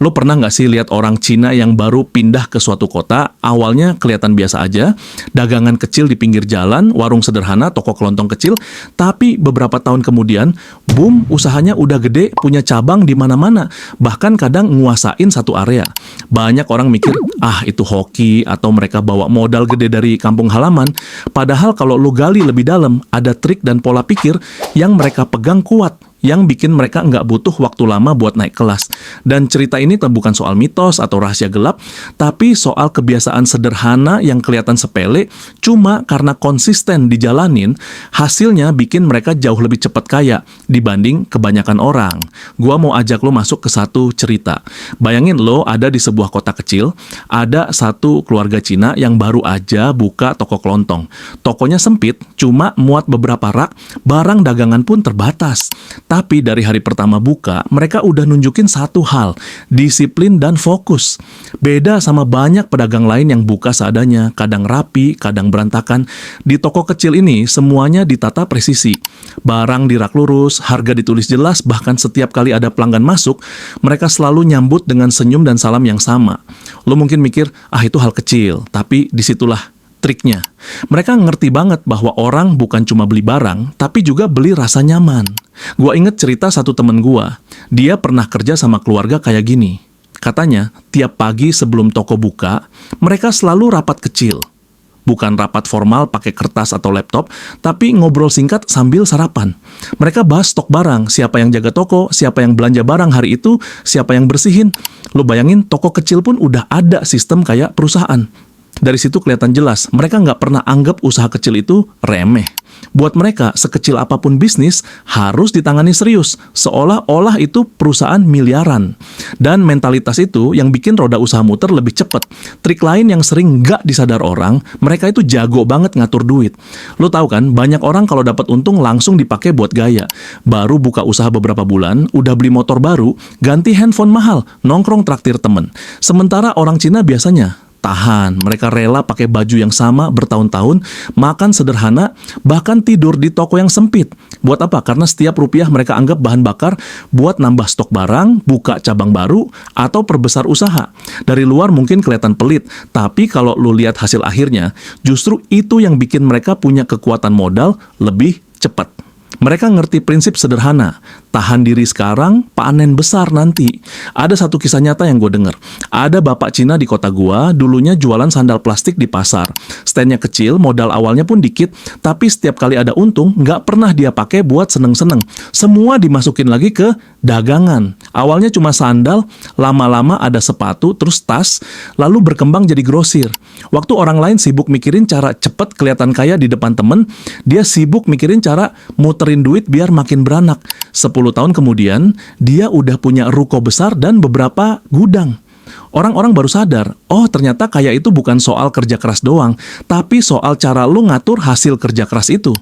Lo pernah nggak sih lihat orang Cina yang baru pindah ke suatu kota, awalnya kelihatan biasa aja, dagangan kecil di pinggir jalan, warung sederhana, toko kelontong kecil, tapi beberapa tahun kemudian, boom, usahanya udah gede, punya cabang di mana-mana, bahkan kadang nguasain satu area. Banyak orang mikir, itu hoki, atau mereka bawa modal gede dari kampung halaman, padahal kalau lo gali lebih dalam, ada trik dan pola pikir yang mereka pegang kuat, yang bikin mereka nggak butuh waktu lama buat naik kelas. Dan cerita ini bukan soal mitos atau rahasia gelap, tapi soal kebiasaan sederhana yang kelihatan sepele, cuma karena konsisten dijalanin, hasilnya bikin mereka jauh lebih cepat kaya dibanding kebanyakan orang. Gua mau ajak lo masuk ke satu cerita. Bayangin lo ada di sebuah kota kecil, ada satu keluarga Cina yang baru aja buka toko kelontong. Tokonya sempit, cuma muat beberapa rak, barang dagangan pun terbatas. Tapi dari hari pertama buka, mereka udah nunjukin satu hal, disiplin dan fokus. Beda sama banyak pedagang lain yang buka seadanya, kadang rapi, kadang berantakan. Di toko kecil ini, semuanya ditata presisi. Barang di rak lurus, harga ditulis jelas, bahkan setiap kali ada pelanggan masuk, mereka selalu nyambut dengan senyum dan salam yang sama. Lo mungkin mikir, itu hal kecil, tapi disitulah triknya. Mereka ngerti banget bahwa orang bukan cuma beli barang, tapi juga beli rasa nyaman. Gua inget cerita satu temen gua. Dia pernah kerja sama keluarga kayak gini. Katanya, tiap pagi sebelum toko buka, mereka selalu rapat kecil. Bukan rapat formal pakai kertas atau laptop, tapi ngobrol singkat sambil sarapan. Mereka bahas stok barang, siapa yang jaga toko, siapa yang belanja barang hari itu, siapa yang bersihin. Lo bayangin, toko kecil pun udah ada sistem kayak perusahaan. Dari situ kelihatan jelas, mereka nggak pernah anggap usaha kecil itu remeh. Buat mereka, sekecil apapun bisnis harus ditangani serius, seolah-olah itu perusahaan miliaran. Dan mentalitas itu yang bikin roda usaha muter lebih cepat. Trik lain yang sering nggak disadar orang, mereka itu jago banget ngatur duit. Lo tahu kan, banyak orang kalau dapat untung langsung dipakai buat gaya. Baru buka usaha beberapa bulan, udah beli motor baru, ganti handphone mahal, nongkrong traktir temen. Sementara orang Cina biasanya tahan, mereka rela pakai baju yang sama bertahun-tahun, makan sederhana, bahkan tidur di toko yang sempit. Buat apa? Karena setiap rupiah mereka anggap bahan bakar buat nambah stok barang, buka cabang baru, atau perbesar usaha. Dari luar mungkin kelihatan pelit, tapi kalau lu lihat hasil akhirnya, justru itu yang bikin mereka punya kekuatan modal lebih cepat. Mereka ngerti prinsip sederhana, tahan diri sekarang, panen besar nanti. Ada satu kisah nyata yang gue denger. Ada bapak Cina di kota gua, dulunya jualan sandal plastik di pasar. Standnya kecil, modal awalnya pun dikit, tapi setiap kali ada untung, nggak pernah dia pakai buat seneng-seneng. Semua dimasukin lagi ke dagangan. Awalnya cuma sandal, lama-lama ada sepatu, terus tas, lalu berkembang jadi grosir. Waktu orang lain sibuk mikirin cara cepet kelihatan kaya di depan temen, dia sibuk mikirin cara muterin duit biar makin beranak. 10 tahun kemudian, dia udah punya ruko besar dan beberapa gudang. Orang-orang baru sadar, ternyata kaya itu bukan soal kerja keras doang, tapi soal cara lu ngatur hasil kerja keras itu.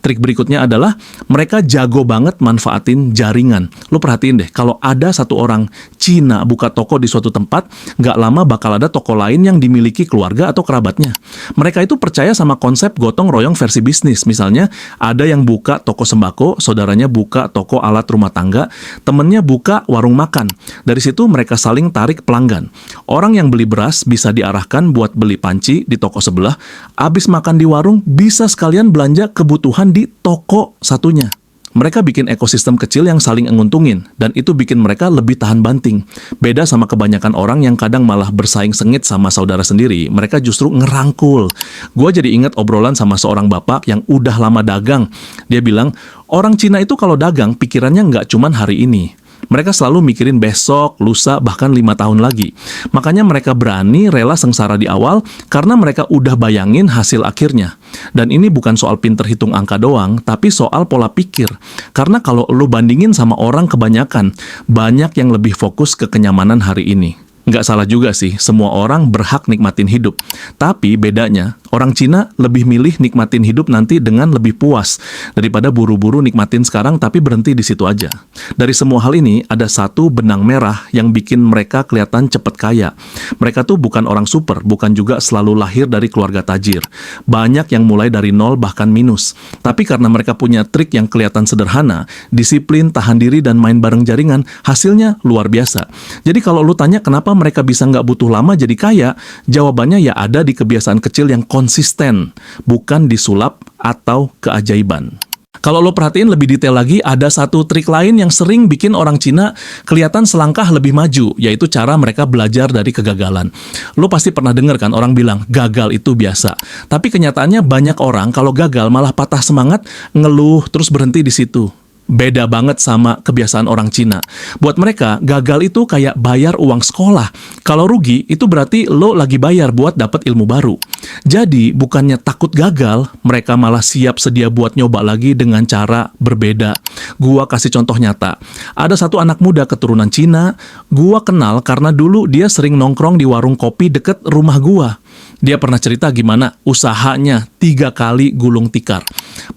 Trik berikutnya adalah, mereka jago banget manfaatin jaringan. Lu perhatiin deh, kalau ada satu orang Cina buka toko di suatu tempat, nggak lama bakal ada toko lain yang dimiliki keluarga atau kerabatnya. Mereka itu percaya sama konsep gotong royong versi bisnis. Misalnya, ada yang buka toko sembako, saudaranya buka toko alat rumah tangga, temennya buka warung makan. Dari situ mereka saling tarik pelanggan. Orang yang beli beras bisa diarahkan buat beli panci di toko sebelah, abis makan di warung bisa sekalian belanja kebutuhan di toko satunya. Mereka bikin ekosistem kecil yang saling nguntungin, dan itu bikin mereka lebih tahan banting. Beda sama kebanyakan orang yang kadang malah bersaing sengit sama saudara sendiri, mereka justru ngerangkul. Gue jadi ingat obrolan sama seorang bapak yang udah lama dagang. Dia bilang, orang Cina itu kalau dagang, pikirannya nggak cuman hari ini. Mereka selalu mikirin besok, lusa, bahkan 5 tahun lagi. Makanya mereka berani rela sengsara di awal karena mereka udah bayangin hasil akhirnya. Dan ini bukan soal pinter hitung angka doang, tapi soal pola pikir. Karena kalau lu bandingin sama orang kebanyakan, banyak yang lebih fokus ke kenyamanan hari ini. Nggak salah juga sih, semua orang berhak nikmatin hidup. Tapi bedanya, Orang Cina lebih milih nikmatin hidup nanti dengan lebih puas daripada buru-buru nikmatin sekarang tapi berhenti di situ aja. Dari semua hal ini ada satu benang merah yang bikin mereka kelihatan cepat kaya. Mereka tuh bukan orang super, bukan juga selalu lahir dari keluarga tajir. Banyak yang mulai dari nol bahkan minus. Tapi karena mereka punya trik yang kelihatan sederhana, disiplin, tahan diri, dan main bareng jaringan, hasilnya luar biasa. Jadi kalau lu tanya kenapa mereka bisa nggak butuh lama jadi kaya, jawabannya ya ada di kebiasaan kecil yang konsisten, bukan disulap atau keajaiban. Kalau lo perhatiin lebih detail lagi, ada satu trik lain yang sering bikin orang Cina kelihatan selangkah lebih maju, yaitu cara mereka belajar dari kegagalan. Lo pasti pernah dengar kan orang bilang, gagal itu biasa. Tapi kenyataannya banyak orang kalau gagal malah patah semangat, ngeluh, terus berhenti di situ. Beda banget sama kebiasaan orang Cina. Buat mereka, gagal itu kayak bayar uang sekolah. Kalau rugi, itu berarti lo lagi bayar buat dapat ilmu baru. Jadi, bukannya takut gagal, mereka malah siap sedia buat nyoba lagi dengan cara berbeda. Gua kasih contoh nyata. Ada satu anak muda keturunan Cina, gua kenal karena dulu dia sering nongkrong di warung kopi deket rumah gua. Dia pernah cerita gimana usahanya 3 kali gulung tikar.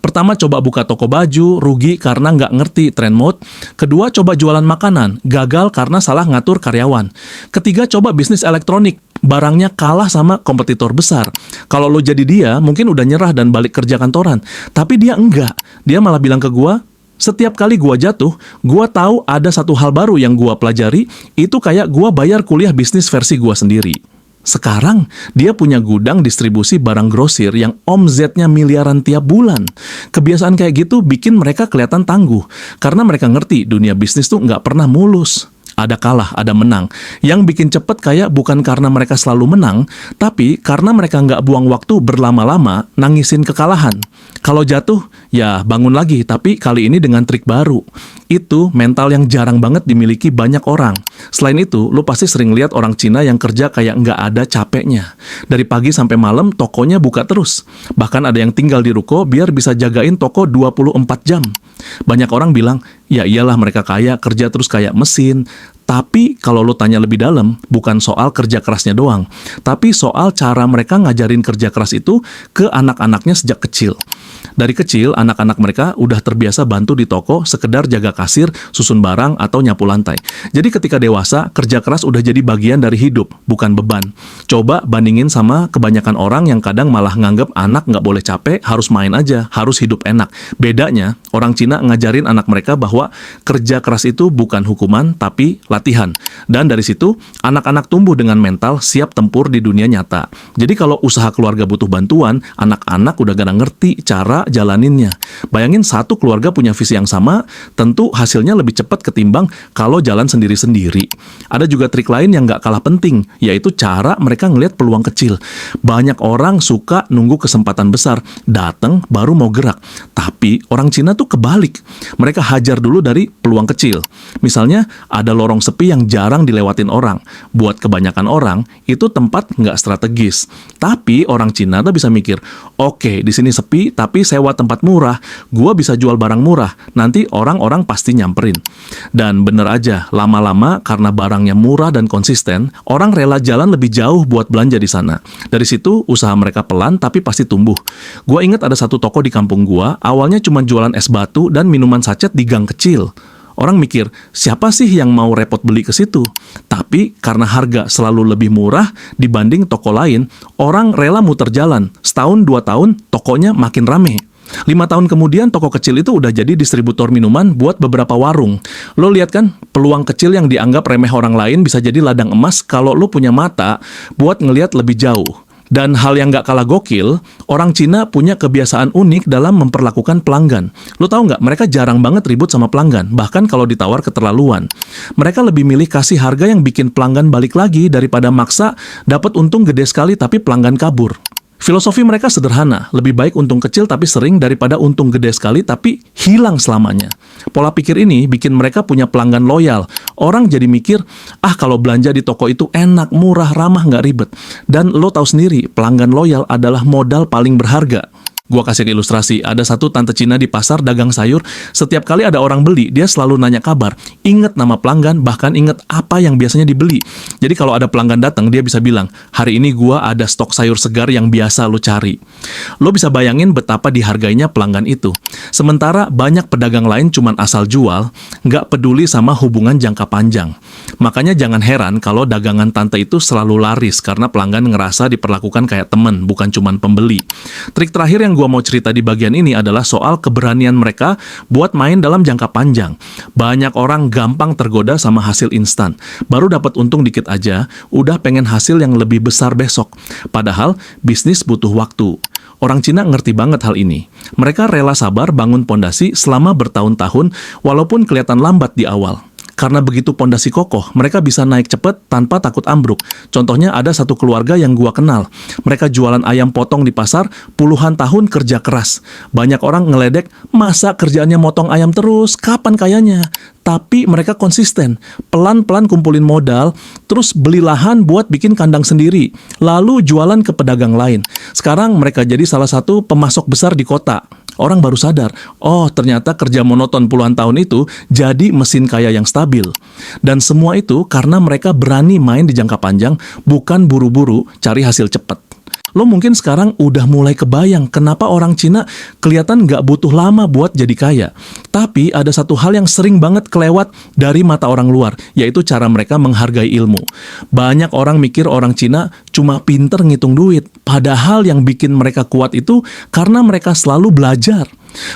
Pertama coba buka toko baju, rugi karena nggak ngerti trend mode. Kedua coba jualan makanan, gagal karena salah ngatur karyawan. Ketiga coba bisnis elektronik, barangnya kalah sama kompetitor besar. Kalau lo jadi dia, mungkin udah nyerah dan balik kerja kantoran. Tapi dia enggak. Dia malah bilang ke gua, setiap kali gua jatuh, gua tahu ada satu hal baru yang gua pelajari, itu kayak gua bayar kuliah bisnis versi gua sendiri. Sekarang, dia punya gudang distribusi barang grosir yang omzetnya miliaran tiap bulan. Kebiasaan kayak gitu bikin mereka kelihatan tangguh, karena mereka ngerti dunia bisnis tuh nggak pernah mulus. Ada kalah, ada menang. Yang bikin cepet kayak bukan karena mereka selalu menang, tapi karena mereka nggak buang waktu berlama-lama nangisin kekalahan. Kalau jatuh, ya bangun lagi, tapi kali ini dengan trik baru. Itu mental yang jarang banget dimiliki banyak orang. Selain itu, lo pasti sering lihat orang Cina yang kerja kayak nggak ada capeknya. Dari pagi sampai malam, tokonya buka terus. Bahkan ada yang tinggal di ruko biar bisa jagain toko 24 jam. Banyak orang bilang, ya iyalah mereka kaya, kerja terus kayak mesin. Tapi kalau lo tanya lebih dalam, bukan soal kerja kerasnya doang, tapi soal cara mereka ngajarin kerja keras itu ke anak-anaknya sejak kecil. Dari kecil, anak-anak mereka udah terbiasa bantu di toko, sekedar jaga kasir, susun barang, atau nyapu lantai. Jadi ketika dewasa, kerja keras udah jadi bagian dari hidup, bukan beban. Coba bandingin sama kebanyakan orang yang kadang malah nganggep anak nggak boleh capek, harus main aja, harus hidup enak. Bedanya, orang Cina ngajarin anak mereka bahwa kerja keras itu bukan hukuman, tapi latihan. Dan dari situ, anak-anak tumbuh dengan mental siap tempur di dunia nyata. Jadi kalau usaha keluarga butuh bantuan, anak-anak udah gak ngerti cara jalaninnya. Bayangin satu keluarga punya visi yang sama, tentu hasilnya lebih cepat ketimbang kalau jalan sendiri-sendiri. Ada juga trik lain yang gak kalah penting, yaitu cara mereka ngelihat peluang kecil. Banyak orang suka nunggu kesempatan besar, datang baru mau gerak. Tapi orang Cina tuh kebalik. Mereka hajar dulu dari peluang kecil. Misalnya, ada lorong sepi yang jarang dilewatin orang. Buat kebanyakan orang, itu tempat nggak strategis. Tapi orang Cina tuh bisa mikir, oke, di sini sepi, tapi sewa tempat murah, gua bisa jual barang murah, nanti orang-orang pasti nyamperin. Dan bener aja, lama-lama karena barangnya murah dan konsisten, orang rela jalan lebih jauh buat belanja di sana. Dari situ, usaha mereka pelan tapi pasti tumbuh. Gua ingat ada satu toko di kampung gua, awalnya cuma jualan es batu dan minuman sachet di gang kecil. Orang mikir, siapa sih yang mau repot beli ke situ? Tapi karena harga selalu lebih murah dibanding toko lain, orang rela muter jalan. Setahun, 2 tahun, tokonya makin rame. 5 tahun kemudian, toko kecil itu udah jadi distributor minuman buat beberapa warung. Lo lihat kan, peluang kecil yang dianggap remeh orang lain bisa jadi ladang emas kalau lo punya mata buat ngelihat lebih jauh. Dan hal yang gak kalah gokil, orang Cina punya kebiasaan unik dalam memperlakukan pelanggan. Lo tahu nggak, mereka jarang banget ribut sama pelanggan, bahkan kalau ditawar keterlaluan. Mereka lebih milih kasih harga yang bikin pelanggan balik lagi daripada maksa dapat untung gede sekali tapi pelanggan kabur. Filosofi mereka sederhana, lebih baik untung kecil tapi sering daripada untung gede sekali tapi hilang selamanya. Pola pikir ini bikin mereka punya pelanggan loyal. Orang jadi mikir, kalau belanja di toko itu enak, murah, ramah, nggak ribet. Dan lo tahu sendiri, pelanggan loyal adalah modal paling berharga. Gua kasih ilustrasi, ada satu tante Cina di pasar dagang sayur, setiap kali ada orang beli, dia selalu nanya kabar, inget nama pelanggan, bahkan inget apa yang biasanya dibeli. Jadi kalau ada pelanggan datang, dia bisa bilang, hari ini gua ada stok sayur segar yang biasa lo cari. Lo bisa bayangin betapa dihargainya pelanggan itu. Sementara banyak pedagang lain cuman asal jual, nggak peduli sama hubungan jangka panjang. Makanya jangan heran kalau dagangan tante itu selalu laris, karena pelanggan ngerasa diperlakukan kayak temen, bukan cuman pembeli. Trik terakhir yang gua mau cerita di bagian ini adalah soal keberanian mereka buat main dalam jangka panjang. Banyak orang gampang tergoda sama hasil instan. Baru dapat untung dikit aja, udah pengen hasil yang lebih besar besok. Padahal bisnis butuh waktu. Orang Cina ngerti banget hal ini. Mereka rela sabar bangun pondasi selama bertahun-tahun walaupun kelihatan lambat di awal. Karena begitu pondasi kokoh, mereka bisa naik cepat tanpa takut ambruk. Contohnya ada satu keluarga yang gua kenal. Mereka jualan ayam potong di pasar, puluhan tahun kerja keras. Banyak orang ngeledek, masa kerjaannya motong ayam terus, kapan kayanya? Tapi mereka konsisten, pelan-pelan kumpulin modal, terus beli lahan buat bikin kandang sendiri, lalu jualan ke pedagang lain. Sekarang mereka jadi salah satu pemasok besar di kota. Orang baru sadar, oh ternyata kerja monoton puluhan tahun itu jadi mesin kaya yang stabil. Dan semua itu karena mereka berani main di jangka panjang, bukan buru-buru cari hasil cepat. Lo mungkin sekarang udah mulai kebayang kenapa orang Cina kelihatan nggak butuh lama buat jadi kaya. Tapi ada satu hal yang sering banget kelewat dari mata orang luar, yaitu cara mereka menghargai ilmu. Banyak orang mikir orang Cina cuma pinter ngitung duit. Padahal yang bikin mereka kuat itu karena mereka selalu belajar.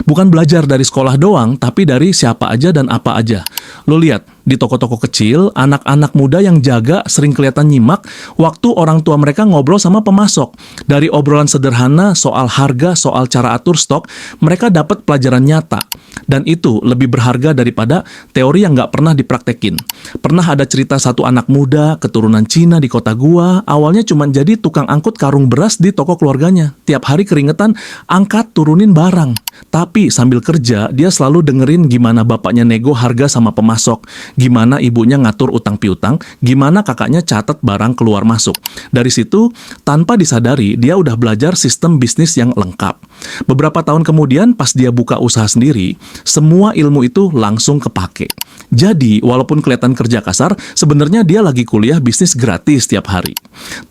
Bukan belajar dari sekolah doang, tapi dari siapa aja dan apa aja. Lo lihat, di toko-toko kecil, anak-anak muda yang jaga sering kelihatan nyimak waktu orang tua mereka ngobrol sama pemasok. Dari obrolan sederhana soal harga, soal cara atur stok, mereka dapat pelajaran nyata. Dan itu lebih berharga daripada teori yang nggak pernah dipraktekin. Pernah ada cerita satu anak muda, keturunan Cina di kota gua, awalnya cuma jadi tukang angkut karung beras di toko keluarganya. Tiap hari keringetan, angkat turunin barang. Tapi sambil kerja, dia selalu dengerin gimana bapaknya nego harga sama pemasok, gimana ibunya ngatur utang piutang, gimana kakaknya catat barang keluar masuk. Dari situ, tanpa disadari, dia udah belajar sistem bisnis yang lengkap. Beberapa tahun kemudian, pas dia buka usaha sendiri, semua ilmu itu langsung kepake. Jadi, walaupun kelihatan kerja kasar, sebenarnya dia lagi kuliah bisnis gratis tiap hari.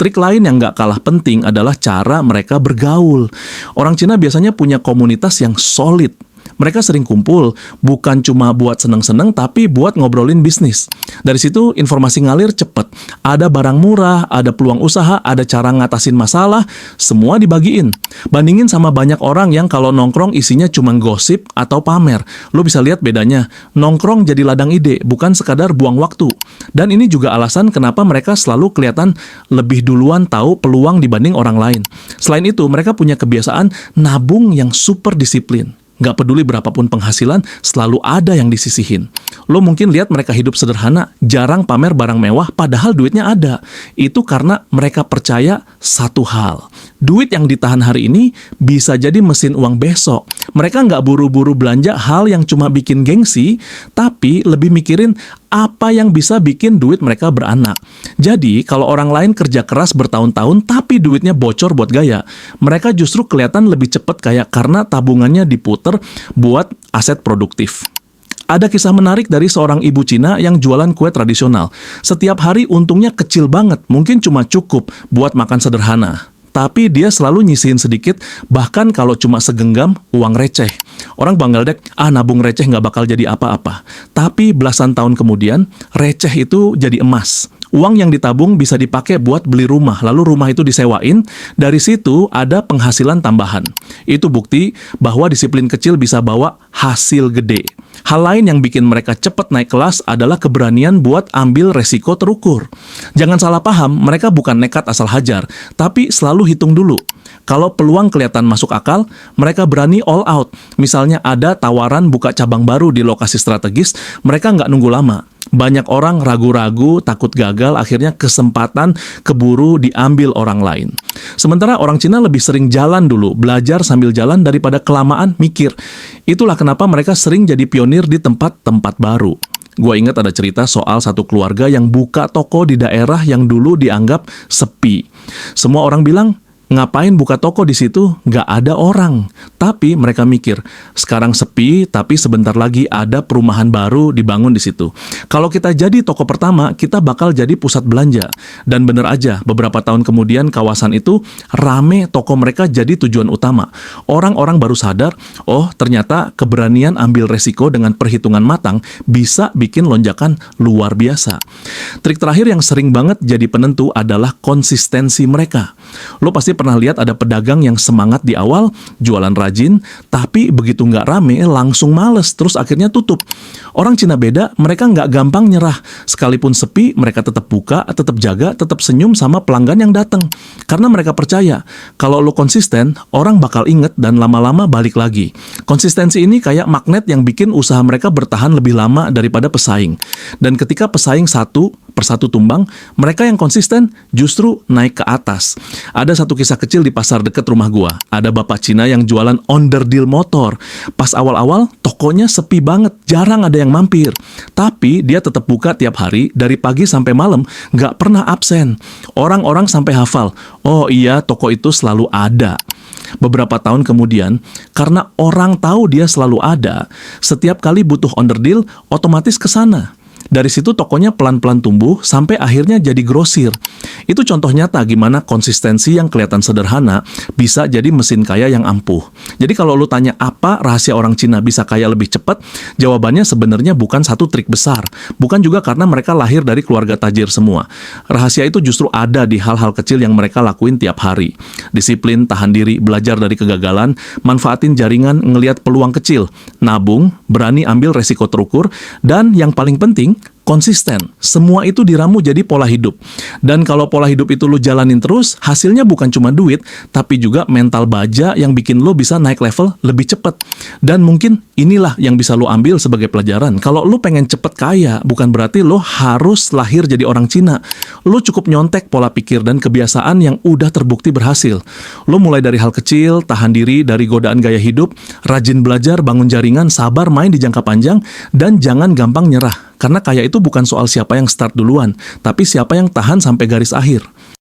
Trik lain yang nggak kalah penting adalah cara mereka bergaul. Orang Cina biasanya punya komunitas yang solid. Mereka sering kumpul, bukan cuma buat seneng-seneng, tapi buat ngobrolin bisnis. Dari situ, informasi ngalir cepet. Ada barang murah, ada peluang usaha, ada cara ngatasin masalah, semua dibagiin. Bandingin sama banyak orang yang kalau nongkrong isinya cuma gosip atau pamer. Lo bisa lihat bedanya. Nongkrong jadi ladang ide, bukan sekadar buang waktu. Dan ini juga alasan kenapa mereka selalu kelihatan lebih duluan tahu peluang dibanding orang lain. Selain itu, mereka punya kebiasaan nabung yang super disiplin. Nggak peduli berapapun penghasilan, selalu ada yang disisihin. Lo mungkin lihat mereka hidup sederhana, jarang pamer barang mewah, padahal duitnya ada. Itu karena mereka percaya satu hal. Duit yang ditahan hari ini bisa jadi mesin uang besok. Mereka nggak buru-buru belanja hal yang cuma bikin gengsi, tapi lebih mikirin apa yang bisa bikin duit mereka beranak. Jadi, kalau orang lain kerja keras bertahun-tahun tapi duitnya bocor buat gaya, mereka justru kelihatan lebih cepat kaya karena tabungannya diputer buat aset produktif. Ada kisah menarik dari seorang ibu Cina yang jualan kue tradisional. Setiap hari untungnya kecil banget, mungkin cuma cukup buat makan sederhana. Tapi dia selalu nyisihin sedikit, bahkan kalau cuma segenggam uang receh. Orang bangaldek, nabung receh nggak bakal jadi apa-apa. Tapi belasan tahun kemudian, receh itu jadi emas. Uang yang ditabung bisa dipakai buat beli rumah, lalu rumah itu disewain, dari situ ada penghasilan tambahan. Itu bukti bahwa disiplin kecil bisa bawa hasil gede. Hal lain yang bikin mereka cepat naik kelas adalah keberanian buat ambil resiko terukur. Jangan salah paham, mereka bukan nekat asal hajar, tapi selalu hitung dulu. Kalau peluang kelihatan masuk akal, mereka berani all out. Misalnya ada tawaran buka cabang baru di lokasi strategis, mereka nggak nunggu lama. Banyak orang ragu-ragu, takut gagal, akhirnya kesempatan keburu diambil orang lain. Sementara orang Cina lebih sering jalan dulu, belajar sambil jalan daripada kelamaan mikir. Itulah kenapa mereka sering jadi pionir di tempat-tempat baru. Gua ingat ada cerita soal satu keluarga yang buka toko di daerah yang dulu dianggap sepi. Semua orang bilang, Ngapain buka toko di situ? Nggak ada orang. Tapi mereka mikir, sekarang sepi, tapi sebentar lagi ada perumahan baru dibangun di situ. Kalau kita jadi toko pertama, kita bakal jadi pusat belanja. Dan bener aja, beberapa tahun kemudian kawasan itu rame, toko mereka jadi tujuan utama. Orang-orang baru sadar, oh ternyata keberanian ambil resiko dengan perhitungan matang bisa bikin lonjakan luar biasa. Trik terakhir yang sering banget jadi penentu adalah konsistensi mereka. Lo pasti pernah lihat ada pedagang yang semangat di awal, jualan rajin, tapi begitu nggak rame, langsung males, terus akhirnya tutup. Orang Cina beda, mereka nggak gampang nyerah. Sekalipun sepi, mereka tetap buka, tetap jaga, tetap senyum sama pelanggan yang datang. Karena mereka percaya, kalau lo konsisten, orang bakal inget dan lama-lama balik lagi. Konsistensi ini kayak magnet yang bikin usaha mereka bertahan lebih lama daripada pesaing. Dan ketika pesaing satu persatu tumbang, mereka yang konsisten justru naik ke atas. Ada satu kisah kecil di pasar dekat rumah gua. Ada bapak Cina yang jualan onderdil motor. Pas awal-awal, tokonya sepi banget, jarang ada yang mampir. Tapi dia tetap buka tiap hari, dari pagi sampai malam, nggak pernah absen. Orang-orang sampai hafal, oh iya, toko itu selalu ada. Beberapa tahun kemudian, karena orang tahu dia selalu ada, setiap kali butuh onderdil, otomatis ke sana. Dari situ tokonya pelan-pelan tumbuh sampai akhirnya jadi grosir. Itu contoh nyata gimana konsistensi yang kelihatan sederhana bisa jadi mesin kaya yang ampuh. Jadi kalau lu tanya apa rahasia orang Cina bisa kaya lebih cepat, jawabannya sebenarnya bukan satu trik besar. Bukan juga karena mereka lahir dari keluarga tajir semua. Rahasia itu justru ada di hal-hal kecil yang mereka lakuin tiap hari. Disiplin, tahan diri, belajar dari kegagalan, manfaatin jaringan, ngelihat peluang kecil, nabung, berani ambil resiko terukur, dan yang paling penting, konsisten. Semua itu diramu jadi pola hidup. Dan kalau pola hidup itu lu jalanin terus, hasilnya bukan cuma duit, tapi juga mental baja yang bikin lu bisa naik level lebih cepat. Dan mungkin inilah yang bisa lu ambil sebagai pelajaran. Kalau lu pengen cepet kaya, bukan berarti lu harus lahir jadi orang Cina. Lu cukup nyontek pola pikir dan kebiasaan yang udah terbukti berhasil. Lu mulai dari hal kecil, tahan diri dari godaan gaya hidup, rajin belajar, bangun jaringan, sabar main di jangka panjang, dan jangan gampang nyerah. Karena kaya itu bukan soal siapa yang start duluan, tapi siapa yang tahan sampai garis akhir.